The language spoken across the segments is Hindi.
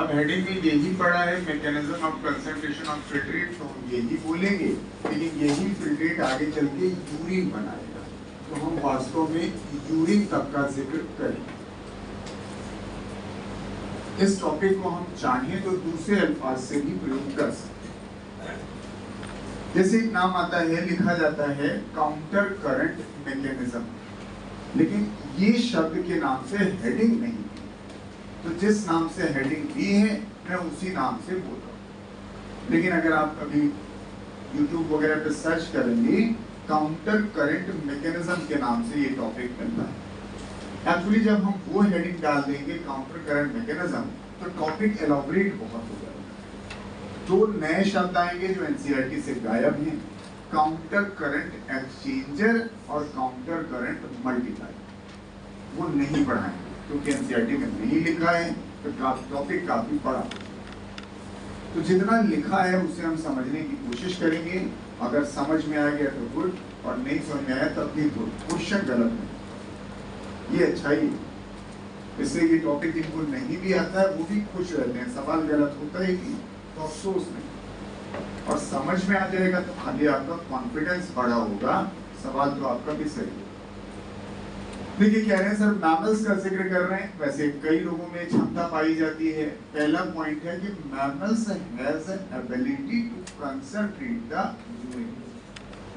अब हेडिंग में यही पढ़ा है, mechanism of concentration of filtrate, तो हम यही बोलेंगे, लेकिन यही फिल्ट्रेट आगे चल के यूरिन बनाएगा, तो हम वास्तव में यूरिन तक का जिक्र करेंगे। इस टॉपिक को हम चाहें तो दूसरे अल्फाज से भी प्रयोग कर सकते हैं। जैसे एक नाम आता है, लिखा जाता है काउंटर करंट मैकेनिज्म, लेकिन ये शब्द के नाम से हेडिंग नहीं, तो जिस नाम से हेडिंग दी है मैं उसी नाम से बोल रहा हूँ। लेकिन अगर आप कभी YouTube वगैरह पे सर्च करेंगे, काउंटर करंट मैकेनिज्म के नाम से ये टॉपिक मिलता है। एक्चुअली जब हम वो हेडिंग डाल देंगे काउंटर करंट मैकेनिज्म, तो टॉपिक एलॉबरेट बहुत हो जाएगा। दो नए शब्द आएंगे जो एनसीईआरटी से गायब हैं, काउंटर करंट एक्सचेंजर और काउंटर करंट मल्टीप्लायर, वो नहीं पढ़ाएंगे क्योंकि एनसीईआरटी में नहीं लिखा है, तो टॉपिक काफी बड़ा। तो जितना लिखा है उसे हम समझने की कोशिश करेंगे, अगर समझ में आ गया तो गुड, और नहीं समझ में आया तब भी गुड, क्वेश्चन गलत नहीं, ये अच्छा ही। इससे ये टॉपिक जिनको नहीं भी आता है वो भी खुश रहते हैं, सवाल गलत होता है कि तो अफसोस नहीं, और समझ में आ जाएगा तो आगे आपका कॉन्फिडेंस बढ़ा होगा, सवाल तो आपका भी सही है। देखिए कह रहे हैं सर मैमल्स का जिक्र कर रहे हैं, वैसे कई लोगों में क्षमता पाई जाती है। पहला पॉइंट है कि mammals has an ability to concentrate the urine,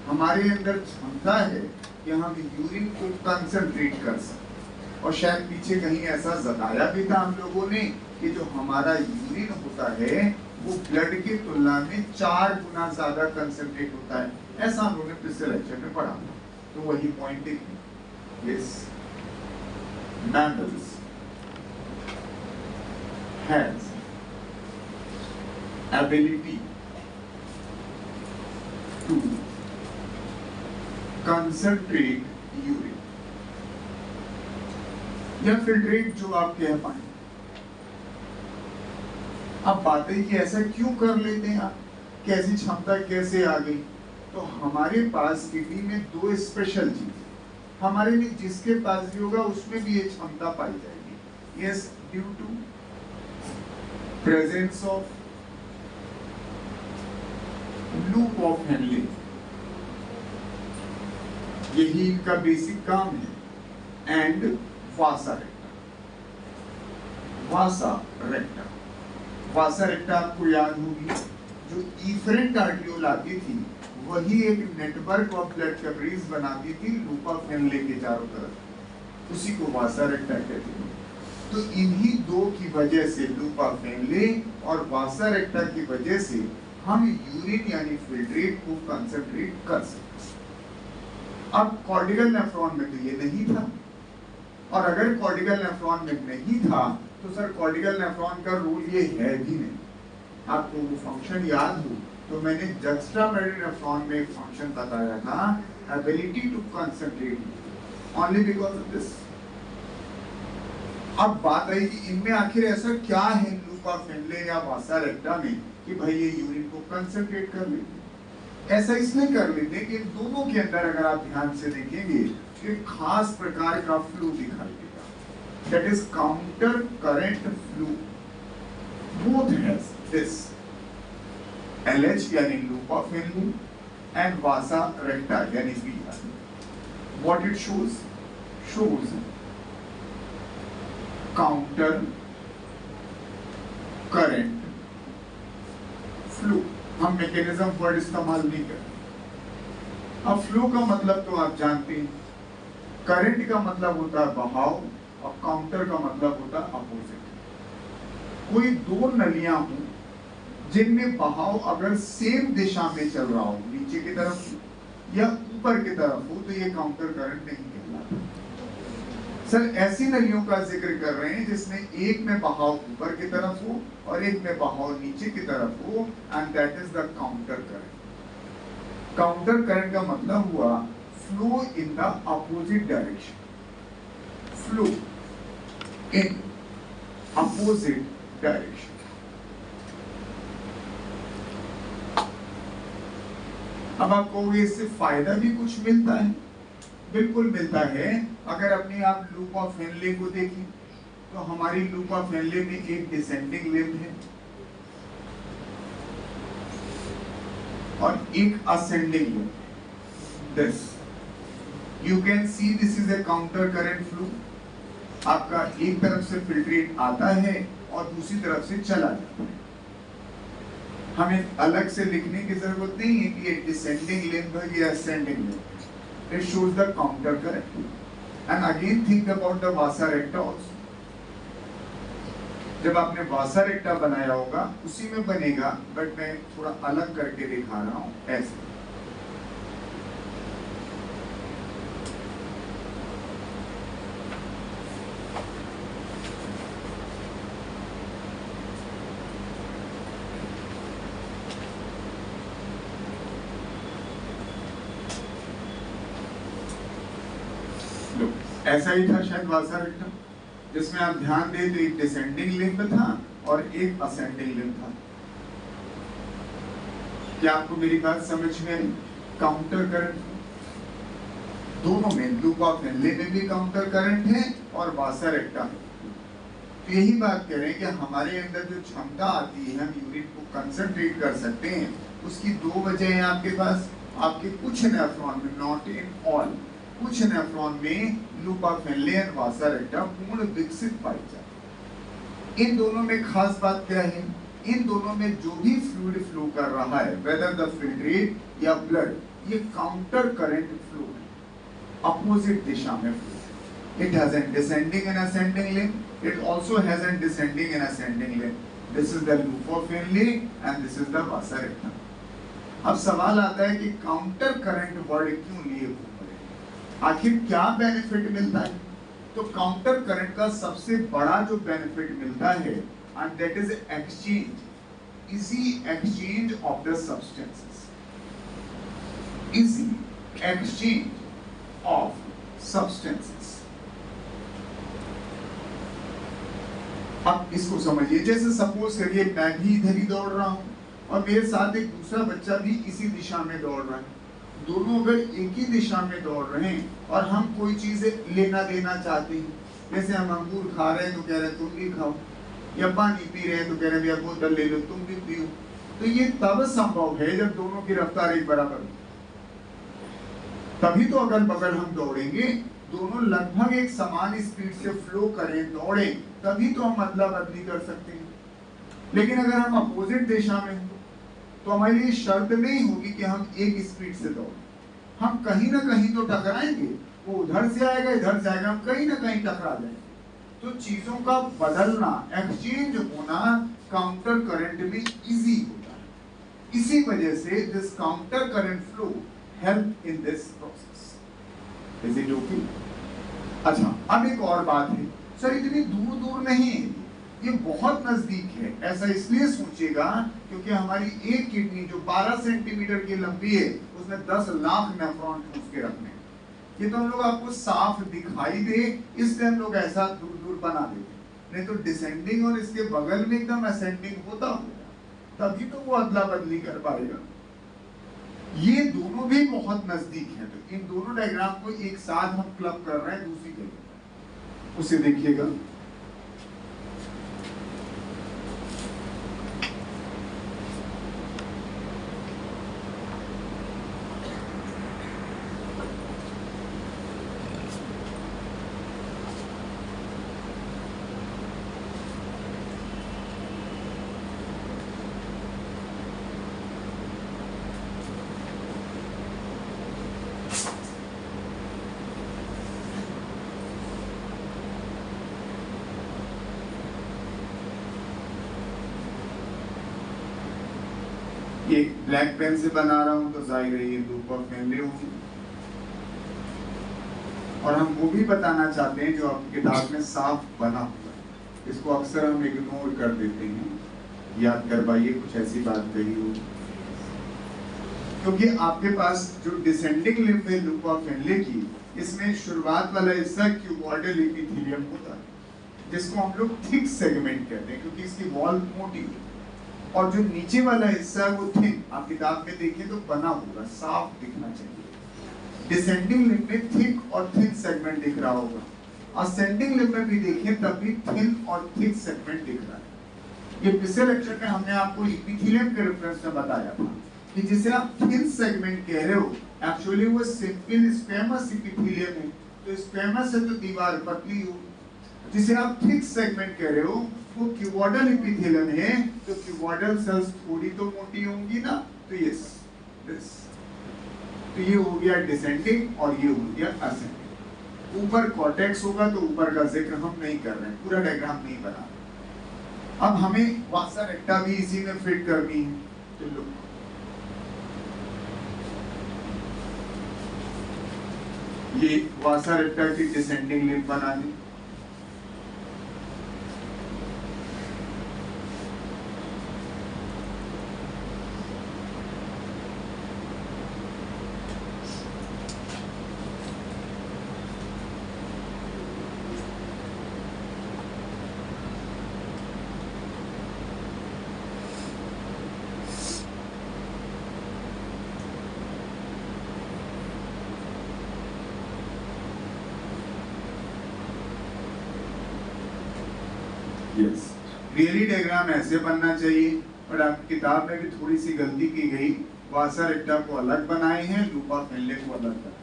हमारे अंदर क्षमता है कि हम यूरिन को कंसंट्रेट कर सकते, और शायद पीछे कहीं ऐसा जताया भी था हम लोगों ने कि जो हमारा यूरिन होता है वो ब्लड की तुलना में 4 गुना ज्यादा कंसंट्रेट होता है, ऐसा हम लोगों ने पिछले लेक्चर में पढ़ा। तो वही पॉइंट देखिए, yes mammals has ability to concentrate urine या फिल्ट्रेट, जो आप कह पाए। अब बात है कि ऐसा क्यों कर लेते हैं आप, कैसी क्षमता कैसे आ गई? तो हमारे पास किडनी में 2 स्पेशल चीज, हमारे लिए जिसके पास भी होगा उसमें भी ये क्षमता पाई जाएगी। Yes, due to presence of loop of Henle, यही इनका बेसिक काम है, एंड वासा रेक्टा। वासा रेक्टा, वासा रेक्टा आपको याद होगी, जो इफरेंट आर्टियोल आती थी वही एक नेटवर्क ऑफ ब्लड कैपिलरीज बनाती थी लूप ऑफ हेनले के चारों तरफ, उसी को वासा रेक्टा कहते हैं। तो इन्हीं 2 की वजह से, लूप ऑफ हेनले और वासा रेक्टा की वजह से, हम यूरिन यानी फिल्ट्रेट को कंसंट्रेट कर सकते। अब कॉर्टिकल नेफ्रॉन में तो ये नहीं था, और अगर कॉर्टिकल नेफ्रॉन में नहीं था तो सर कॉर्टिकल नेफ्रॉन का रोल ये है भी नहीं। आपको वो फंक्शन याद हो तो मैंने जक्स्ट्रामेडुलर नेफ्रॉन में एक फंक्शन बताया था, ability to concentrate, only because of this. अब बात आई कि इनमें आखिर ऐसा क्या है लूप ऑफ हेनले या वासा रेक्टा में कि भाई ये यूरिन को कंसंट्रेट कर लेते। ऐसा इसलिए कर लेते हैं कि इन दोनों के अंदर अगर आप ध्यान से देखेंगे एक खास प्रकार का फ्लो दिखाई देगा, that is counter current flow. Both has this LH यानी लूप ऑफ हेनले एंड वासा रेक्टा यानी VR. What it shows? Shows counter current flow. हम मैकेनिज्म वर्ड इस्तेमाल नहीं करते। अब फ्लो का मतलब तो आप जानते हैं, करंट का मतलब होता है बहाव और काउंटर का मतलब होता है अपोजिट। कोई 2 नलियां हों जिनमें बहाव अगर सेम दिशा में चल रहा हो, नीचे की तरफ या ऊपर की तरफ हो, तो ये काउंटर करंट नहीं कहलाता। सर ऐसी नलियों का जिक्र कर रहे हैं जिसमें एक में बहाव ऊपर की तरफ हो और एक में बहाव नीचे की तरफ हो, and that is the counter current. Counter current का मतलब हुआ flow in the opposite direction, flow in opposite direction. अब आपको इससे फायदा भी कुछ मिलता है, बिल्कुल मिलता है। अगर अपने आप लूप ऑफ हेनले को देखें, तो हमारी लूप ऑफ हेनले में एक डिसेंडिंग लिम्ब है और एक ascending limb. This you can see this is a counter current flow. आपका एक तरफ से फिल्ट्रेट आता है और दूसरी तरफ से चला जाता है। हमें अलग से लिखने की जरूरत नहीं है कि ये डिसेंडिंग लिम्ब है या ascending limb. It shows the counter current. And again think about the Vasa रेक्टा also. जब आपने वासा रेक्टा बनाया होगा उसी में बनेगा, बट मैं थोड़ा अलग करके दिखा रहा हूं ऐसे। ऐसा ही था शायद वासा रेक्टा, जिसमें आप ध्यान दें तो एक डिसेंडिंग लिम्ब था और एक असेंडिंग लिम्ब था। क्या आपको मेरी बात समझ में आई? काउंटर करंट दोनों में, लूप ऑफ हेनले में भी काउंटर करंट है और वासा रेक्टा में। तो यही बात कह रहे हैं कि हमारे अंदर जो क्षमता आती है हम यूरिन को कंसंट्रेट कर सकते हैं, उसकी दो वजह है आपके पास। आपके कुछ नेफ्रॉन में, नॉट इन ऑल, कुछ नेफ्रॉन में लूप ऑफ हेनले और वासा रेक्टा पूर्ण विकसित पाई जाती है। इन दोनों में खास बात क्या है? इन दोनों में जो भी फ्लूइड फ्लो कर रहा है, वेदर द फिल्ट्रेट या ब्लड, ये काउंटर करंट फ्लो है, अपोजिट दिशा में flow. It has an descending and ascending limb, it also has a descending and ascending limb. This is the loop of Henle and this is the vasa recta. अब सवाल आता है कि काउंटर करंट वर्ड क्यों लिए घूम रहे हैं? आखिर क्या बेनिफिट मिलता है? तो काउंटर करंट का सबसे बड़ा जो बेनिफिट मिलता है, and that is exchange, easy exchange of the substances, easy exchange of substances. अब इसको समझिए, जैसे सपोज करिए मैं भी इधर ही दौड़ रहा हूँ और मेरे साथ एक दूसरा बच्चा भी इसी दिशा में दौड़ रहा है। दोनों अगर एक ही दिशा में दौड़ रहे हैं और हम कोई चीज लेना देना चाहते हैं, जैसे हम अंगूर खा रहे हैं तो कह रहे हैं तुम भी खाओ, या पानी पी रहे हैं तो कह रहे हैं भैया बोतल ले लो तुम भी पियो, तो ये तब संभव है जब दोनों की रफ्तार एक बराबर हो। तभी तो अगल बगल हम दौड़ेंगे, दोनों लगभग एक समान स्पीड से फ्लो करें, दौड़ें, तभी तो हम अदला बदली कर सकते हैं। लेकिन अगर हम अपोजिट दिशा में हो तो हमारे लिए शर्त नहीं होगी कि हम एक स्पीड से दौड़ें, हम कहीं ना कहीं तो टकराएंगे, वो उधर से आएगा इधर से आएगा, हम कहीं ना कहीं टकरा जाएंगे। तो चीजों का बदलना, एक्सचेंज होना काउंटर करंट में इजी होता है। इसी वजह से this counter current flow help in this process. Is it okay? अच्छा, अब एक और बात है, सर इतनी दूर दूर नहीं, ये बहुत नजदीक है। ऐसा इसलिए सोचिएगा क्योंकि हमारी एक किडनी जो 12 सेंटीमीटर की लंबी है, उसमें 10 लाख नेफ्रॉन ठूस के रखने हैं। ये तो हम लोग आपको साफ दिखाई दे इसलिए हम लोग ऐसा दूर दूर बना देते, नहीं तो डिसेंडिंग और इसके बगल में एकदम असेंडिंग होता होगा तभी तो वो अदला बदली कर पाएगा। ये दोनों भी बहुत नजदीक है, तो इन दोनों डायग्राम को एक साथ हम क्लब कर रहे हैं दूसरी जगह, उसे देखिएगा। ये ब्लैक पेन से बना रहा हूं तो जाहिर है ये लूप ऑफ हेनले होगी, और हम वो भी बताना चाहते हैं जो आपकी किताब में साफ बना हुआ है, इसको अक्सर हम इग्नोर कर देते हैं। याद करवाइए कुछ ऐसी बात कही हो, क्योंकि आपके पास जो डिसेंडिंग लिम्ब है लूप ऑफ हेनले की, इसमें शुरुआत वाला हिस्सा क्यूबॉइडल एपिथेलियम होता है जिसको हम लोग थिक सेगमेंट कहते हैं क्योंकि इसकी वॉल मोटी है, और जो नीचे वाला हिस्सा है वो थिन, आप किताब में देखें तो बना होगा, साफ दिखना चाहिए। डिसेंडिंग लिम्ब में थिक और थिन सेगमेंट दिख रहा होगा, असेंडिंग लिम्ब में भी देखें तब भी थिन और थिक सेगमेंट दिख रहा है। ये पिछले लेक्चर में हमने आपको एपिथेलियम के रेफरेंस में बताया था कि जिसे आप थिन सेगमेंट कह रहे हो एक्चुअली वो सिंपल स्क्वैमस एपिथेलियम है। तो स्क्वैमस है तो दीवार पतली हो, जिसे आप थिक सेगमेंट कह रहे हो वो क्यूबॉइडल एपिथेलियम है। तो क्यूबॉइडल सेल्स थोड़ी तो मोटी होंगी ना, तो यस तो ये हो गया डिसेंडिंग और ये हो गया असेंडिंग। ऊपर कॉर्टेक्स होगा तो ऊपर का जिक्र हम नहीं कर रहे हैं, पूरा डायग्राम नहीं बना। अब हमें वासा रेक्टा भी इसी में फिट करनी है। तो लो ये वासा रेक्टा की डिसेंडिंग लिम्ब बना दी। यस, रियली डायग्राम ऐसे बनना चाहिए, और आपकी किताब में भी थोड़ी सी गलती की गई। वासा रेक्टा को अलग बनाए हैं, लूपा फेनले को अलग बनाए।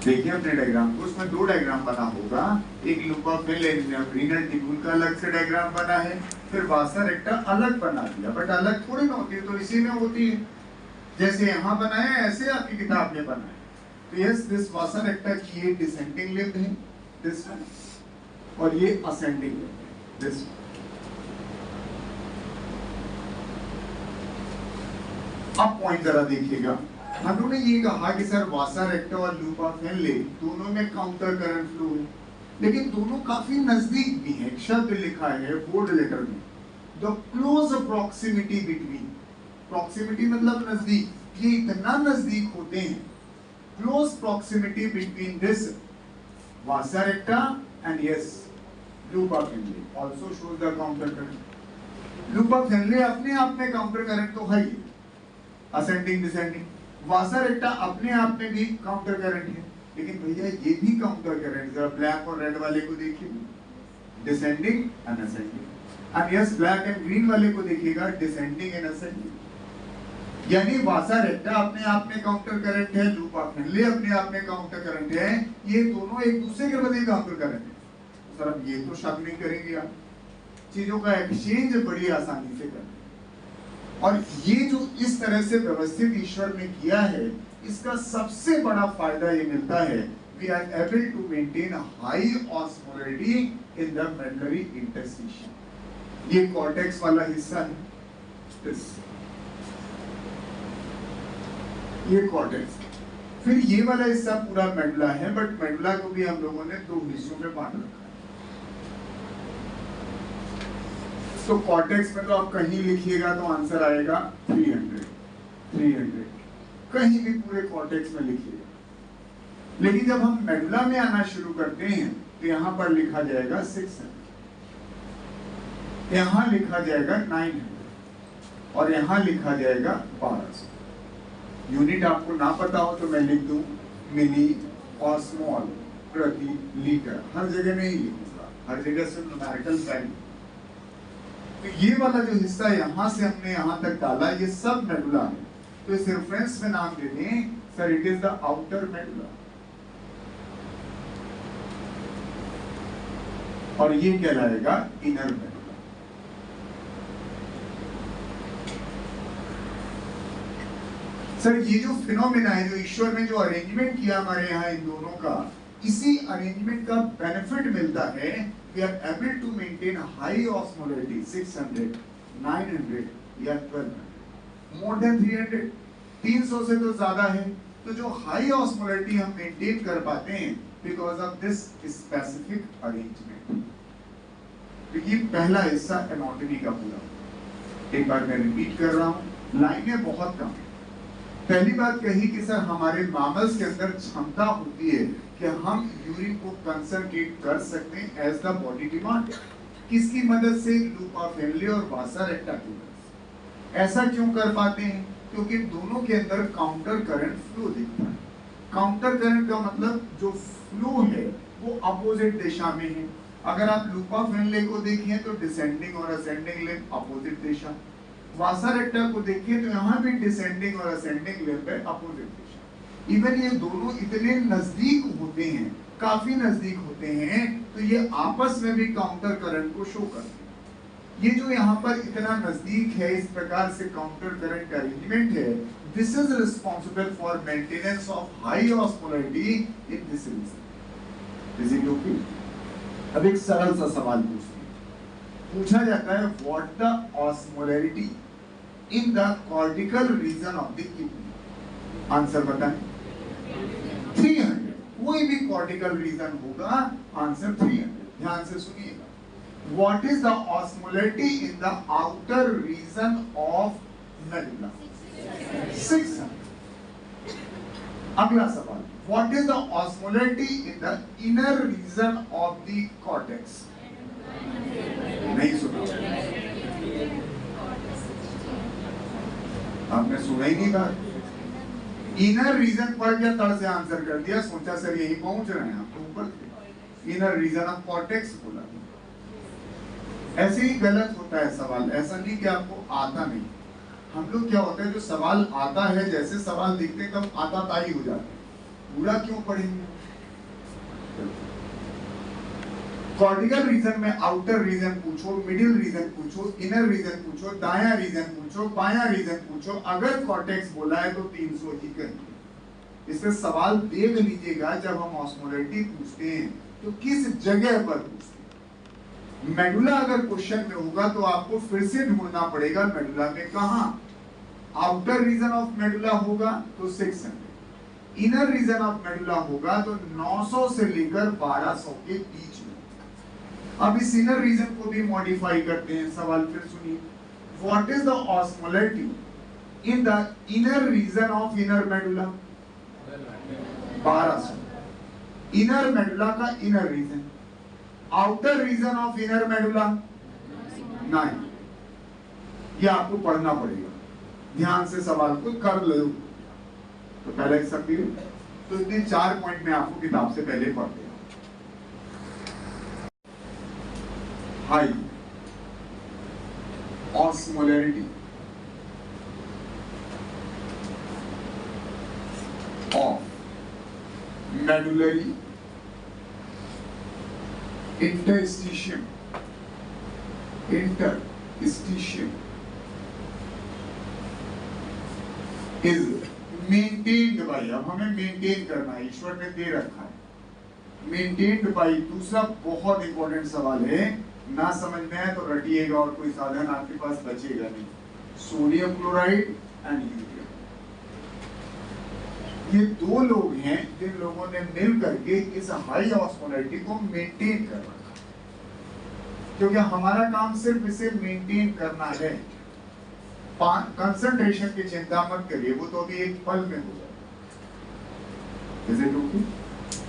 देखिए अपने डायग्राम को, उसमें दो डायग्राम बना होगा, एक लूपा फेनले रीनल ट्यूब्यूल का अलग से डायग्राम बना है, फिर वासा रेक्टा अलग बना दिया। बट अलग थोड़ी ना होती है, तो इसी में होती है। जैसे यहाँ बनाया ऐसे आपकी किताब में बनाया। तो यस, दिस वासा रेक्टा की ये डिसेंडिंग लिम्ब है, दिस वन, और ये असेंडिंग लिम्ब है, दिस वन। अब पॉइंट जरा देखिएगा, हमने ये कहा कि सर वासा रेक्टा और लूपा फेनले दोनों में काउंटर करंट फ्लो है, लेकिन दोनों काफी नजदीक भी हैं। एक शब्द लिखा है बोल्ड लेटर में, the close proximity between. Proximity मतलब नजदीक, ये इतना नजदीक होते हैं। Close proximity between this vasa recta and yes loop of Henle also shows the counter current. Loop of Henle अपने आप में काउंटर करंट तो है ही, असेंडिंग डिसेंडिंग। वासा रेक्टा अपने आप में भी काउंटर करंट है, लेकिन भैया ये भी काउंटर करंट, जरा ब्लैक और रेड वाले को देखिए, डिसेंडिंग एंड असेंडिंग। अब यस, ब्लैक एंड ग्रीन वाले को देखिएगा, डिसेंडिंग एंड असेंडिंग। यानी वासा रेक्टा अपने आप में काउंटर करंट है, लूपा फेनले अपने आप में काउंटर करंट है, ये दोनों एक दूसरे के बदले काउंटर करंट है। सर अब ये तो शक नहीं करेंगे आप, चीजों का एक्सचेंज बड़ी आसानी से करते। और ये जो इस तरह से व्यवस्थित ईश्वर ने किया है, इसका सबसे बड़ा फायदा ये मिलता है, we are able to maintain high osmolarity in the medullary interstitium. ये कॉर्टेक्स वाला हिस्सा है, ये कॉर्टेक्स। फिर ये वाला हिस्सा पूरा मेडुला है, बट मेडुला को भी हम लोगों ने दो हिस्सों में बांट रखा है। तो कॉर्टेक्स में तो आप कहीं लिखिएगा तो आंसर आएगा 300 कहीं भी पूरे कॉर्टेक्स में लिखिएगा। लेकिन जब हम मेडुला में आना शुरू करते हैं तो यहां पर लिखा जाएगा 600, यहां लिखा जाएगा 900 और यहां लिखा जाएगा 1200। यूनिट आपको ना पता हो तो मैं लिख दूं मिली ऑस्मोल प्रति लीटर, हर जगह नहीं लिखूंगा, हर जगह सिर्फ न्यूमेरिकल वैल्यू। तो ये वाला जो हिस्सा यहां से हमने यहां तक डाला, ये सब मेडुला है। तो इस रेफरेंस में नाम दे दें sir, it is the outer medulla, और ये कहलाएगा इनर मेडुला। सर ये जो फिनोमेना है, जो ईश्वर ने जो अरेंजमेंट किया हमारे यहाँ इन दोनों का, इसी अरेंजमेंट का बेनिफिट मिलता है। We are able to maintain high osmolarity 600, 900 या 1200, more than 300, 300 से तो ज्यादा है। तो जो हाई ऑस्मोलरिटी हम मेंटेन कर पाते हैं because of this specific arrangement. तो ये पहला हिस्सा एनाटॉमी का पूरा। एक बार मैं रिपीट कर रहा हूँ, लाइनें बहुत कम है। पहली बात कही कि सर हमारे मैमल्स के अंदर क्षमता होती है कि हम यूरिन को कंसंट्रेट कर सकते हैं एज द बॉडी डिमांड। किसकी मदद से? लूपा फेनले और वासा रेक्टा की मदद से। ऐसा क्यों कर पाते हैं? क्योंकि दोनों के अंदर काउंटर करंट फ्लो दिखता है। काउंटर करंट का मतलब जो फ्लो है वो अपोजिट दिशा में है। अगर आप लूपा फेनले को देखें तो डिसेंडिंग और असेंडिंग लिम्ब अपोजिट दिशा, वासा रेक्टा को देखिए तो यहाँ भी डिसेंडिंग और असेंडिंग लिम्ब है अपोजिट दिशा। इवन ये दोनों इतने नजदीक होते हैं, काफी नजदीक होते हैं, तो ये आपस में भी काउंटर करंट को शो करते हैं। ये जो यहाँ पर इतना नजदीक है, इस प्रकार से काउंटर करंट का अरेंजमेंट है, this is responsible for maintenance of high osmolarity in this region. Is it okay? अब एक सरल सा सवाल पूछा जाता है, what the osmolarity in the cortical region of the kidney? Answer बताएं। 300। कोई भी कॉर्टिकल रीजन होगा, आंसर 300। ध्यान से सुनिएगा। What is the osmolarity in the outer region of medulla? 600. अगला सवाल, what is the osmolarity in the inner region of the cortex? नहीं सुना, आपने सुना ही नहीं कहा। इनर रीजन पर क्या तड़ से आंसर कर दिया, सोचा सर यही पहुंच रहे हैं, आपको ऊपर इनर रीजन ऑफ कॉर्टेक्स बोला। ऐसे ही गलत होता है सवाल, ऐसा नहीं कि आपको आता नहीं। हम लोग क्या होता है, जो सवाल आता है, जैसे सवाल दिखते हैं तब आता ताई हो जाते हैं, पूरा क्यों पढ़ेंगे। कॉर्टिकल रीजन में आउटर रीजन पूछो, मिडिल रीजन पूछो, इनर रीजन पूछो, दाया रीजन पूछो, बाया रीजन पूछो, अगर कॉर्टेक्स बोला है तो 300 ही कहेंगे। इससे सवाल देख लीजिएगा, जब हम ऑस्मोलरिटी पूछते हैं तो किस जगह पर पूछते हैं। मेडुला अगर क्वेश्चन में होगा तो आपको फिर से ढूंढना पड़ेगा, मेडुला में कहां। आउटर रीजन ऑफ मेडुला होगा तो 600, इनर रीजन ऑफ मेडुला होगा तो 900 से लेकर 1200 के बीच में। अब इस इनर रीजन को भी मॉडिफाई करते हैं। सवाल फिर सुनिए, what is the osmolarity in the inner region of inner medulla? 1200। Inner medulla का inner region, outer region of inner medulla 9। ये आपको पढ़ना पड़ेगा, ध्यान से सवाल को कर लो। तो पहले सब तो इतने 4 पॉइंट में आपको किताब से पहले पढ़ते हैं। High osmolarity of medullary interstitium is maintained by, अब हमें मेंटेन करना है, ईश्वर ने दे रखा है, मेंटेन्ड बाई। दूसरा बहुत इंपॉर्टेंट सवाल है, ना समझ में आए तो रटिएगा और कोई साधन आपके पास बचेगा नहीं। सोडियम क्लोराइड एंड यूरिया, ये 2 लोग हैं जिन लोगों ने मिल करके इस हाई ऑस्मोलरिटी को मेंटेन कर रखा, क्योंकि हमारा काम सिर्फ इसे मेंटेन करना है। कंसंट्रेशन की चिंता मत करिए, वो तो अभी एक पल में हो जाएगा।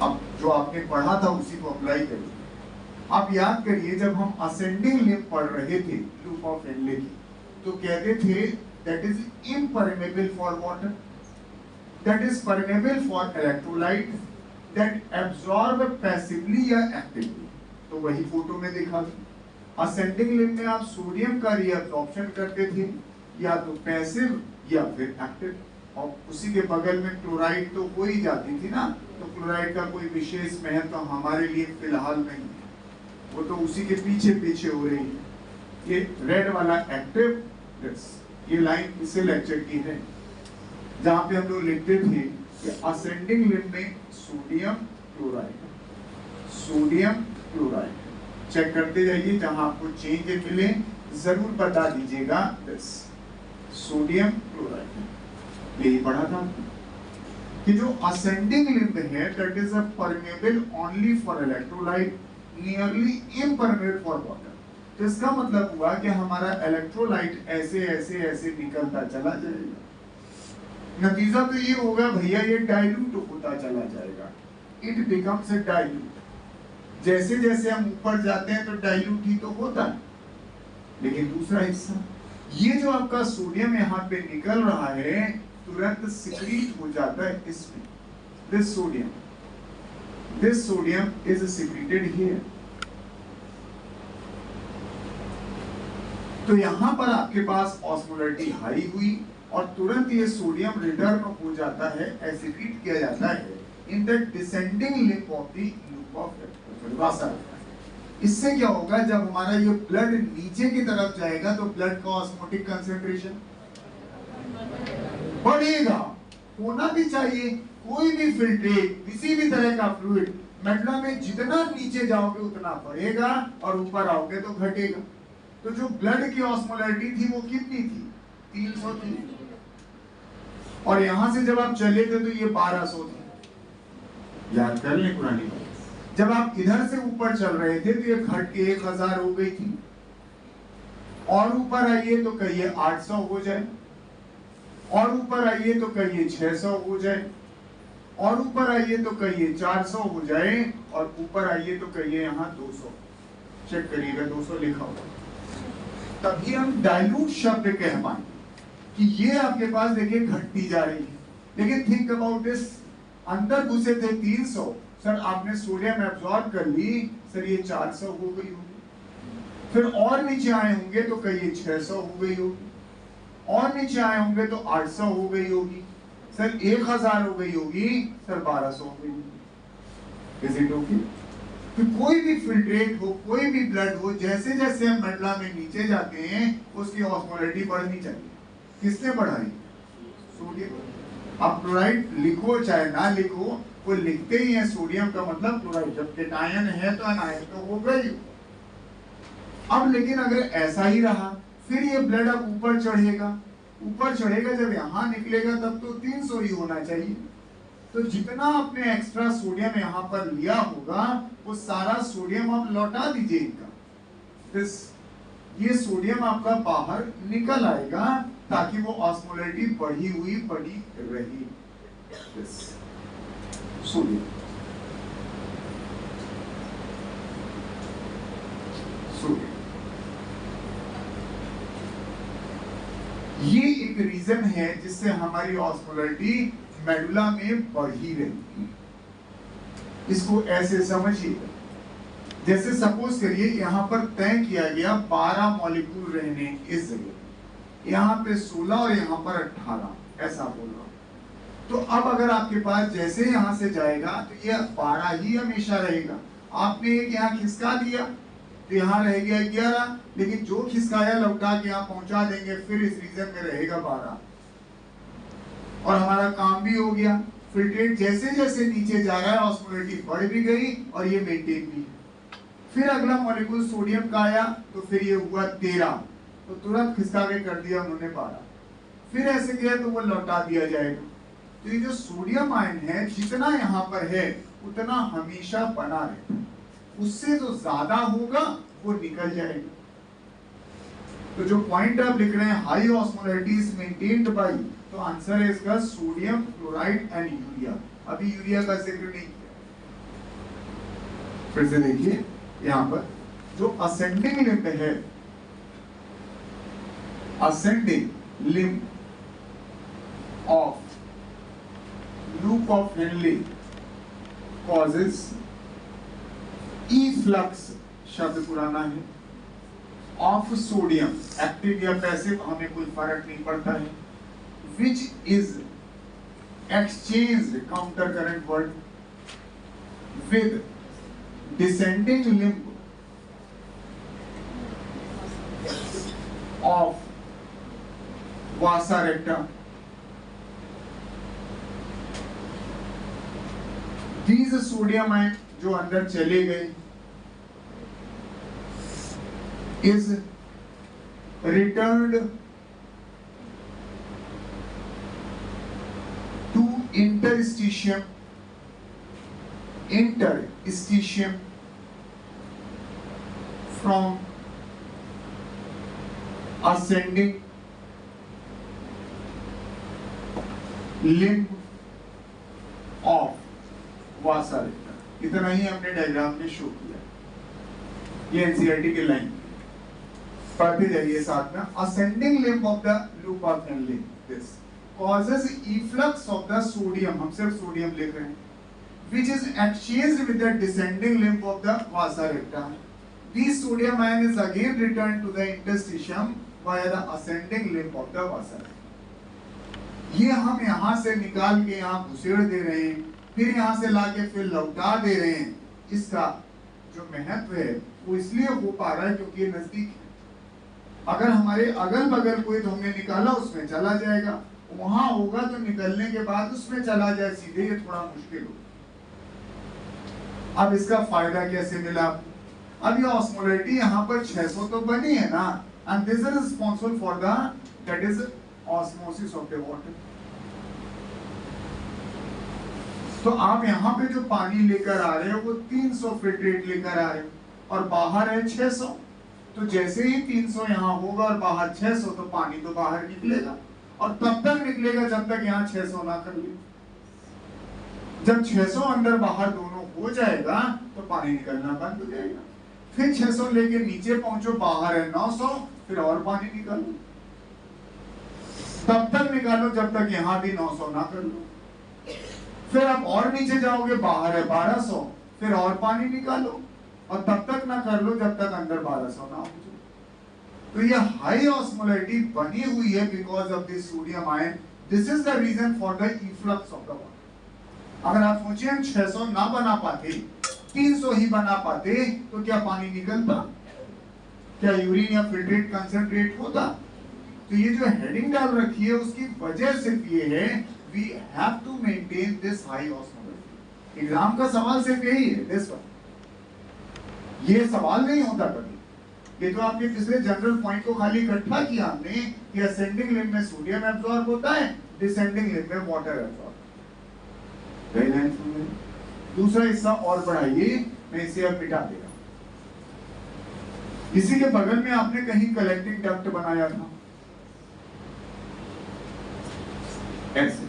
अब जो आपने पढ़ा था उसी को अप्लाई करिए। आप याद करिए, जब हम असेंडिंग लिम्ब पढ़ रहे थे लूप ऑफ हेनले की, तो कहते थे that is impermeable for water, that is permeable for electrolyte, that absorb passively या actively। तो वही फोटो में देखा, असेंडिंग लिम्ब में आप सोडियम का रीअब्सॉर्प्शन करते थे, या तो पैसिव या फिर एक्टिव, और उसी के बगल में क्लोराइड तो हो ही जाती थी ना, तो क्लोराइड का कोई विशेष महत्व तो हमारे लिए फिलहाल नहीं है, वो तो उसी के पीछे पीछे हो रही है। ये रेड वाला एक्टिव, ये लाइन इसे लेक्चर की है, जहां पे हम लोग लिखते थे कि असेंडिंग लिम्ब में सोडियम क्लोराइड चेक करते जाइए, जहां आपको चेंज मिले जरूर बता दीजिएगा। सोडियम क्लोराइड यही पढ़ा था कि जो असेंडिंग लिम्ब है that is permeable only for electrolyte, nearly impermeable for water. तो इसका मतलब हुआ कि हमारा इलेक्ट्रोलाइट ऐसे ऐसे ऐसे निकलता चला जाएगा। नतीजा तो ये होगा भैया, ये डाइल्यूट होता चला जाएगा, इट बिकम्स ए डाइल्यूट। जैसे जैसे हम ऊपर जाते हैं तो डाइल्यूट ही तो होता है। लेकिन दूसरा हिस्सा, ये जो आपका सोडियम यहाँ पे निकल रहा है, तुरंत सिक्रीट हो जाता है इसमें, this sodium. this sodium is secreted here. तो यहां पर आपके पास ऑस्मोलरिटी हाई हुई और तुरंत ये सोडियम रिटर्न हो जाता है, एक्सीक्रीट किया जाता है in the descending limb of the loop of vasa. इससे क्या होगा, जब हमारा ये ब्लड नीचे की तरफ जाएगा तो ब्लड का ऑस्मोटिक कंसंट्रेशन बढ़ेगा। होना भी चाहिए, कोई भी फिल्ट्रेट किसी भी तरह का फ्लूइड मेडुला में जितना नीचे जाओगे उतना बढ़ेगा और ऊपर आओगे तो घटेगा। तो जो ब्लड की ऑस्मोलरिटी थी वो कितनी थी, 300 थी, और यहां से जब आप चले थे तो ये 1200 थी। याद कर ले पुरानी बात। जब आप इधर से ऊपर चल रहे थे तो ये घट के 1000 हो गई थी, और ऊपर आइए तो कहिए 800 हो जाए, और ऊपर आइए तो कहिए 600 हो जाए, और ऊपर आइए तो कहिए 400 हो जाए, और ऊपर आइए तो कहिए यहाँ 200। चेक करिएगा 200 लिखा होगा, तभी हम डाइल्यूट शब्द कह पाएंगे कि ये आपके पास देखिए घटती जा रही है। लेकिन थिंक अबाउट दिस, अंदर घुसे थे 300, सर आपने सोडियम एब्जॉर्ब कर ली, सर ये 400 हो गई होगी, फिर और नीचे आए होंगे तो कहिए 600 हो गई होगी, और नीचे आए होंगे तो 800 हो गई होगी, सर 1000 हो गई होगी, सर 1200 हो गई होगी। Is it okay? कि कोई भी फिल्ट्रेट हो, कोई भी ब्लड हो, जैसे जैसे हम मेडुला में नीचे जाते हैं उसकी ऑस्मोलरिटी बढ़नी चाहिए। किसने बढ़ाई? सोडियम। अब क्लोराइड लिखो चाहे ना लिखो, वो लिखते ही है सोडियम का मतलब क्लोराइड, जब केटायन है तो एनायन तो हो गई। अब लेकिन अगर ऐसा ही रहा, फिर ये ब्लड अब ऊपर चढ़ेगा, ऊपर चढ़ेगा, जब यहाँ निकलेगा तब तो 300 ही होना चाहिए। तो जितना आपने एक्स्ट्रा सोडियम यहाँ पर लिया होगा वो सारा सोडियम आप लौटा दीजिए इनका। ये सोडियम आपका बाहर निकल आएगा ताकि वो ऑस्मोलरिटी बढ़ी हुई बनी रही। सोडियम सोडियम ये एक रीजन है जिससे हमारी ऑस्मोलरिटी मेडुला में बढ़ी रहती है। इसको ऐसे समझिए, जैसे सपोज करिए यहाँ पर तय किया गया 12 मॉलिक्यूल रहने इस जगह, यहाँ पे 16 और यहाँ पर 18, ऐसा बोल रहा हूँ। तो अब अगर आपके पास जैसे यहाँ से जाएगा तो ये 12 ही हमेशा रहेगा। आपने एक यहाँ खिसका दिया तो यहाँ रह गया 11, लेकिन जो खिसकाया लौटा के यहाँ पहुंचा देंगे, फिर इस रीजन में रहेगा 12 और हमारा काम भी हो गया। फिल्ट्रेट जैसे जैसे नीचे जा रहा है ऑस्मोलरिटी बढ़ भी गई और ये मेंटेन भी है। फिर अगला मॉलिक्यूल सोडियम का आया तो फिर ये हुआ 13, तो तुरंत खिसका के कर दिया उन्होंने 12। फिर ऐसे गया तो वो लौटा दिया जाएगा। तो ये जो सोडियम आयन है जितना यहाँ पर है उतना हमेशा बना रहता है, उससे जो ज्यादा होगा वो निकल जाएगा। तो जो पॉइंट आप लिख रहे हैं high osmolarity is maintained by, तो आंसर है इसका सोडियम क्लोराइड एंड यूरिया। अभी यूरिया का जिक्र नहीं किया। फिर से देखिए यहां पर जो असेंडिंग लिम्ब है, ascending limb of loop of Henley causes efflux, शब्द पुराना है, ऑफ सोडियम, एक्टिव या पैसिव हमें कोई फर्क नहीं पड़ता है, which is exchanged, counter current word, with descending limb of vasa recta. These sodium ion जो अंदर चले गए is returned to interstitium from ascending limb of vasa recta। इतना ही हमने डायग्राम में शो किया। ये एनसीईआरटी के लाइन पढ़ते जाइए साथ में। ascending limb of the loop of Henle this causes efflux of the sodium, हम सिर्फ सोडियम लिख रहे हैं, which is exchanged with the descending limb of the vasa recta. This sodium ion is again returned to the interstitium via the ascending limb of the vasa. ये हम यहाँ से निकाल के यहाँ घुसेड़ दे रहे हैं, फिर यहाँ से लाके फिर लौटा दे रहे हैं। इसका जो महत्व है वो इसलिए हो पा रहा है क्योंकि ये नजदीक है। अगर हमारे अगल बगल कोई तो हमने निकाला उसमें चला जाएगा, वहां होगा तो निकलने के बाद उसमें चला जाए सीधे, ये थोड़ा मुश्किल हो। अब इसका फायदा कैसे मिला? अब ये ऑस्मोलैरिटी यहाँ पर 600 तो बनी है ना, and this is responsible for the that is osmosis of the water. तो आप यहाँ पे जो पानी लेकर आ रहे हो वो 300 फिल्ट्रेट लेकर आ रहे हो और बाहर है 600। तो जैसे ही 300 यहाँ होगा और बाहर 600, तो पानी तो बाहर निकलेगा और तब तक निकलेगा जब तक यहाँ 600 ना कर ले। जब 600 अंदर बाहर दोनों हो जाएगा तो पानी निकलना बंद हो जाएगा। फिर 600 लेके नीचे पहुंचो, बाहर है 900, फिर और पानी निकालो, तब तक निकालो जब तक यहाँ भी 900 ना कर लो। फिर आप और नीचे जाओगे, बाहर है 1200, फिर और पानी निकालो और तब तक ना कर लो जब तक अंदर 1200 ना हो जाए। तो ये हाई ऑस्मोलैरिटी बनी हुई है because of this sodium ion. This is the reason for the efflux of the water. अगर आप सोचिए हम 600 ना बना पाते, 300 ही बना पाते, तो क्या पानी निकलता? क्या यूरिन या फिल्ट्रेट कंसंट्रेट होता? तो ये जो हेडिंग डाल रखी है उसकी वजह सिर्फ ये है, we have to maintain this high osmolarity. Exam का सवाल सिर्फ यही है, दिस वन। ये सवाल नहीं होता कभी, ये तो आपके पिछले जनरल पॉइंट को खाली इकट्ठा किया हमने कि असेंडिंग लिम्ब में सोडियम एब्जॉर्ब होता है, डिसेंडिंग लिम्ब में वाटर एब्जॉर्ब। दूसरा हिस्सा और बढ़ाइए, मैं इसे अब मिटा दे रहा हूं। इसी के बगल में आपने कहीं कलेक्टिंग डक्ट बनाया था, ऐसे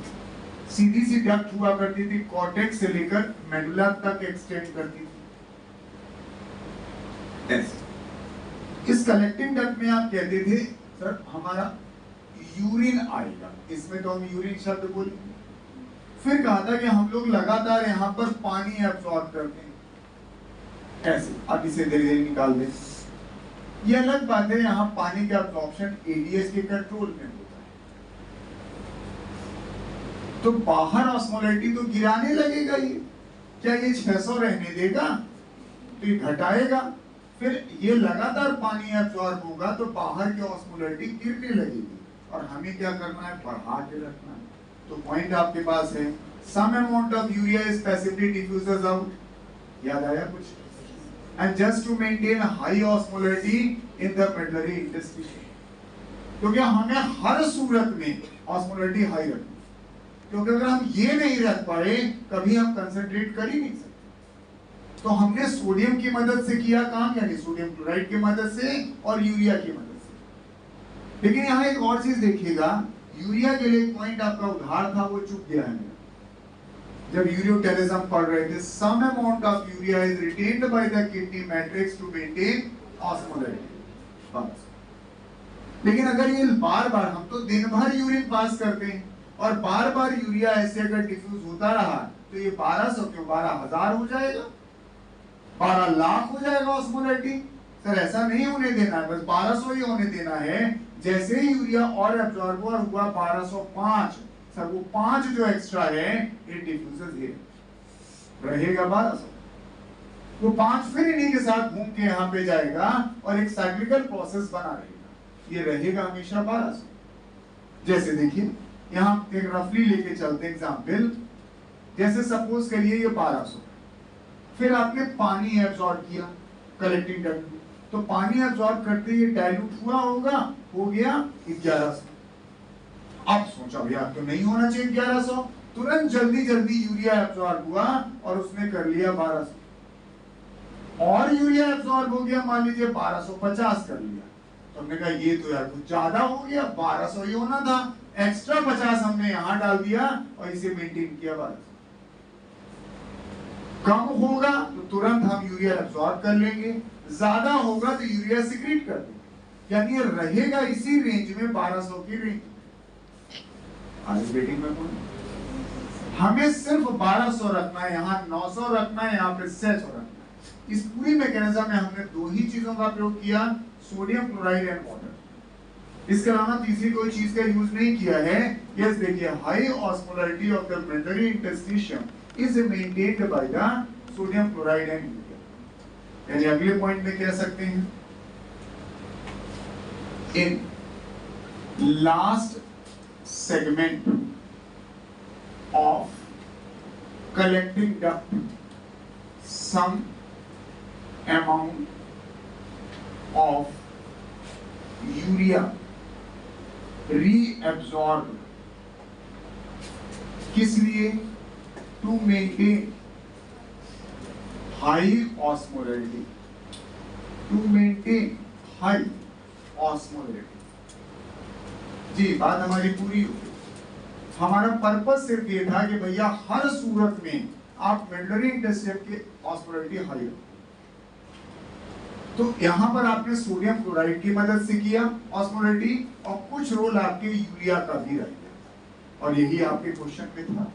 सीधी सी डक्ट हुआ करती थी, कॉर्टेक्स से लेकर मेडुला तक एक्सटेंड करती थी। ऐसे इस कलेक्टिंग डक्ट में आप कहते थे सर हमारा यूरिन आएगा, इसमें तो हम यूरिन शब्द बोलेंगे। फिर कहा था कि हम लोग लगातार यहाँ पर पानी एब्सॉर्ब करते हैं, ऐसे अब इसे धीरे धीरे निकाल दें। ये अलग बात है, यहाँ पानी का एब्सॉर्प्शन एडीएस के कंट्रोल में होता है। तो बाहर ऑस्मोलैरिटी तो गिराने लगेगा ये, क्या ये 600 रहने देगा? तो ये घटाएगा, फिर ये लगातार पानी एब्सॉर्ब होगा तो बाहर की ऑस्मोलैरिटी गिरने लगेगी और हमें क्या करना है? बढ़ा के रखना है। तो पॉइंट आपके पास है, some amount of urea is passively diffuses out. याद आया कुछ? And just to maintain high osmolarity in the medullary interstitium. क्योंकि हमें हर सूरत में ऑस्मोलैरिटी हाई रखनी, क्योंकि अगर हम ये नहीं रख पाए कभी हम कंसंट्रेट कर ही नहीं सकते। तो हमने सोडियम की मदद से किया काम, यानी सोडियम क्लोराइड की मदद से और यूरिया की मदद से। लेकिन यहाँ एक और चीज देखिएगा, यूरिया के लिए एक पॉइंट आपका उधार था, वो चुक गया है। जब यूरियोटेरिज्म पढ़ रहे थे, some amount of urea is retained by the kidney matrix to maintain osmolarity. लेकिन अगर ये बार बार, हम तो दिन भर यूरिन पास करते हैं और बार बार यूरिया ऐसे अगर डिफ्यूज होता रहा तो ये 1200 क्यों 12,000 हो जाएगा, 12 लाख हो जाएगा ऑस्मोलैरिटी। सर ऐसा नहीं होने देना है, बस 1200 ही होने देना है। जैसे ही यूरिया और एब्जॉर्बर हुआ 1205, सर वो 5 जो एक्स्ट्रा है ये डिफ्यूजर है, रहेगा 1200। वो 5 फिर इन्हीं के साथ घूम के यहाँ पे जाएगा और एक साइक्लिकल प्रोसेस बना रहेगा, ये रहेगा हमेशा 1200। जैसे देखिए यहाँ एक रफली लेके चलते एग्जाम्पल, जैसे सपोज करिए ये 1200, फिर आपने पानी एब्जॉर्ब किया कलेक्टिंग डक्ट में, तो पानी एब्जॉर्ब करते ही डाइल्यूट हुआ होगा, हो गया 1100। अब सोचा भैया तो नहीं होना चाहिए 1100, तुरंत जल्दी जल्दी यूरिया एब्जॉर्ब हुआ और उसने कर लिया 1200, और यूरिया एब्जॉर्ब हो गया मान लीजिए 1250 कर लिया। तो हमने कहा ये तो यार कुछ ज्यादा हो गया, 1200 ही होना था, एक्स्ट्रा 50 हमने यहाँ डाल दिया और इसे मेंटेन किया 1200। कम होगा तो तुरंत हम यूरिया एब्सॉर्ब कर लेंगे, ज्यादा होगा तो यूरिया सिक्रीट कर देंगे, यानी रहेगा इसी रेंज में 1200 की रेंज। आज बेटिंग में कौन हमें सिर्फ 1200 रखना है, यहाँ 900 रखना है, यहाँ पे 600 रखना है। इस पूरी मैकेनिज्म में हमने दो ही चीजों का प्रयोग किया, सोडियम क्लोराइड एंड वाटर। इसके अलावा तीसरी कोई चीज का यूज नहीं किया है। यस देखिए, high osmolarity of the मेडरी interstitium is maintained by the sodium chloride and urea. यानी अगले पॉइंट में कह सकते हैं, in last segment of collecting duct, some amount of urea reabsorbed, किस लिए? to maintain high osmolarity, to maintain high osmolarity। जी बात हमारी पूरी हो गई। हमारा पर्पस सिर्फ ये था कि भैया हर सूरत में आप मेडलरी इंटरस्टिशियम की ऑस्मोलरिटी हाई हो। तो यहां पर आपने सोडियम क्लोराइड की मदद से किया ऑस्मोलरिटी, और कुछ रोल आपके यूरिया का भी रह गया, और यही आपके क्वेश्चन में था।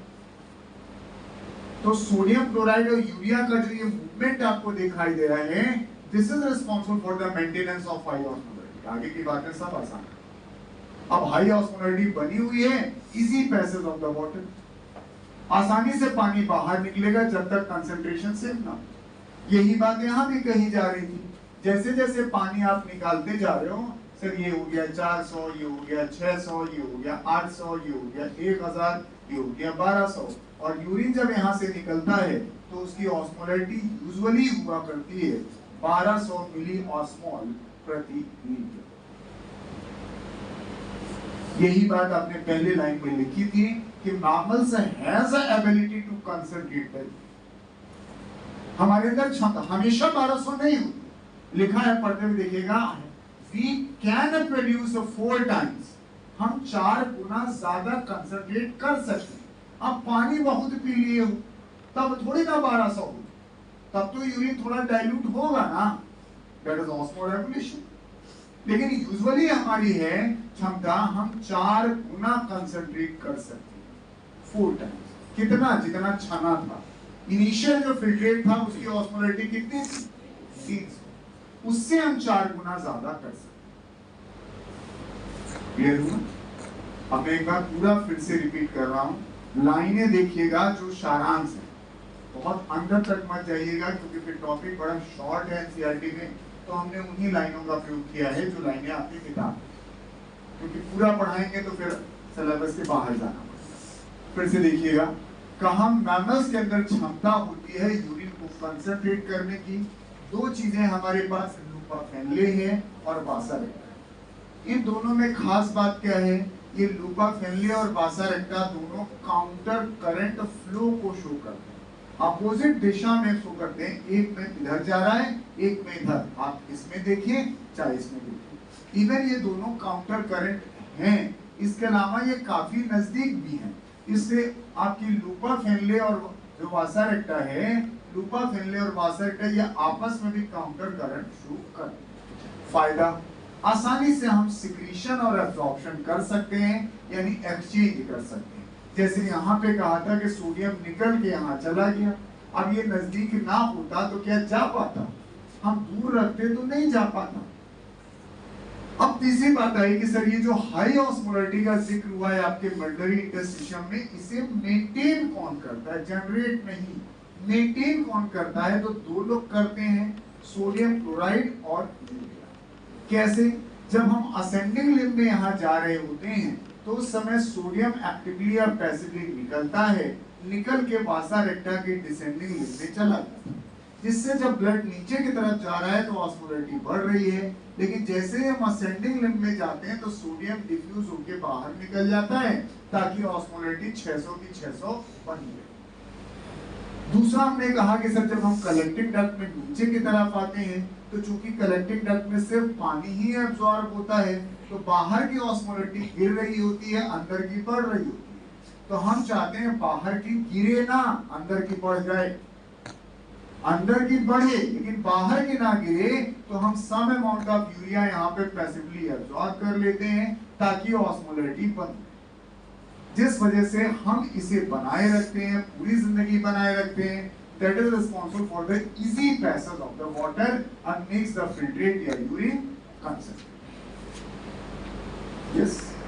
तो सोडियम क्लोराइड और यूरिया का जो ये मूवमेंट आपको दिखाई दे रहा है, this is responsible for the maintenance of high osmolarity. आगे की बातें सब आसान है। अब हाई ऑस्मोलरिटी बनी हुई है, easy passage of the water, आसानी से पानी बाहर निकलेगा जब तक कंसंट्रेशन सेम ना। यही बात यहां भी कही जा रही थी। जैसे जैसे पानी आप निकालते जा रहे हो, सर ये हो गया 400, ये हो गया 600, ये हो गया 800, ये हो गया 1000, ये हो गया 1200, और यूरिन जब यहाँ से निकलता है तो उसकी ऑस्मोलरिटी यूजुअली हुआ करती है 1200 मिली ऑस्मोल प्रति लीटर। यही बात आपने पहले लाइन में लिखी थी कि mammals has a ability to concentrate the, हमारे अंदर क्षमता हमेशा 1200 नहीं होती। लिखा है, पढ़ते हुए देखिएगा, we can produce 4 times, हम 4 गुना ज्यादा कंसंट्रेट कर सकते हैं। अब पानी बहुत पी लिए हो तब थोड़ी ना 1200 हो, तब तो यूरिन थोड़ा डाइल्यूट होगा ना, दैट इज ऑस्मोरेगुलेशन। लेकिन यूजुअली हमारी है क्षमता, हम 4 गुना कंसंट्रेट कर सकते हैं, 4 टाइम्स। कितना? जितना छाना था। इनिशियल जो फिल्ट्रेट था उसकी ऑस्मोलरिटी कितनी थी? 300, उससे हम 4 गुना ज्यादा कर सकते। क्लियर हुआ? अब मैं एक बार पूरा फिर से रिपीट कर रहा हूं, लाइनें देखिएगा जो सारांश है, बहुत अंदर तक मत जाइएगा क्योंकि फिर टॉपिक बड़ा शॉर्ट है एनसीईआरटी में, तो हमने उन्हीं लाइनों का प्रयोग किया है जो लाइनें आपकी किताब, क्योंकि पूरा पढ़ाएंगे तो फिर सिलेबस के बाहर जाना पड़ेगा। फिर से देखिएगा, कहा मैमल्स के अंदर क्षमता होती है यूरिन को कंसंट्रेट करने की। 2 चीजें हमारे पास, लूपा फेनले है और बासा रेक्टा। इन दोनों में खास बात क्या है? ये लूपा फेनले और बासा रेक्टा दोनों काउंटर करंट फ्लो को शो करते हैं, अपोजिट दिशा में शो करते हैं। एक में इधर जा रहा है, एक में इधर। आप इसमें देखिए चाहे इसमें देखिए, इवन ये दोनों काउंटर करंट हैं। इसके अलावा ये काफी नजदीक भी हैं। इससे आपकी लूपा फेनले और जो बासा रेक्टा है, लूपा फेनले और बासा रेक्टा, ये आपस में भी काउंटर करंट शो करते हैं। फायदा, आसानी से हम सिक्रीशन और एब्जॉर्प्शन कर सकते हैं, यानी एक्सचेंज कर सकते हैं। जैसे यहाँ पे कहा था कि सोडियम निकल के यहाँ चला गया, अब ये नजदीक ना होता तो क्या जा पाता? हम दूर रखते तो नहीं जा पाता। अब तीसरी बात आई कि सर ये जो हाई ऑस्मोलरिटी का जिक्र हुआ है आपके मेडलरी इंटरस्टिशियम में, इसे मेंटेन कौन करता है? जनरेट नहीं, मेंटेन कौन करता है? तो 2 लोग करते हैं, सोडियम क्लोराइड और यूरिया। कैसे? जब हम असेंडिंग लिम्ब में यहाँ जा रहे होते हैं तो उस समय सोडियम एक्टिवली और पैसिवली निकलता है, निकल के बासा रेक्टा के डिसेंडिंग लिम्ब में चला जाता है, जिससे जब ब्लड नीचे की तरफ जा रहा है तो ऑस्मोलरिटी बढ़ रही है। लेकिन जैसे हम असेंडिंग लिम्ब में जाते हैं तो सोडियम डिफ्यूज होकर बाहर निकल जाता है ताकि ऑस्मोलरिटी 600 की 600 बनी रहे। दूसरा हमने कहा कि सर जब हम कलेक्टिंग डक्ट में नीचे की तरफ आते हैं तो चूंकि कलेक्टिंग डक्ट में सिर्फ पानी ही एब्जॉर्ब होता है, तो बाहर की ऑस्मोलरिटी गिर रही होती है, अंदर की बढ़ रही होती है। तो हम चाहते हैं बाहर की गिरे ना, अंदर की बढ़ जाए। अंदर की बढ़े लेकिन बाहर की ना गिरे, तो हम सम अमाउंट ऑफ यूरिया यहाँ पे पैसिवली एब्जॉर्ब कर लेते हैं ताकि ऑस्मोलरिटी बने। जिस वजह से हम इसे बनाए रखते हैं, पूरी जिंदगी बनाए रखते हैं, that is responsible for the easy passage of the water and makes the filtrate या urine consistent. Yes.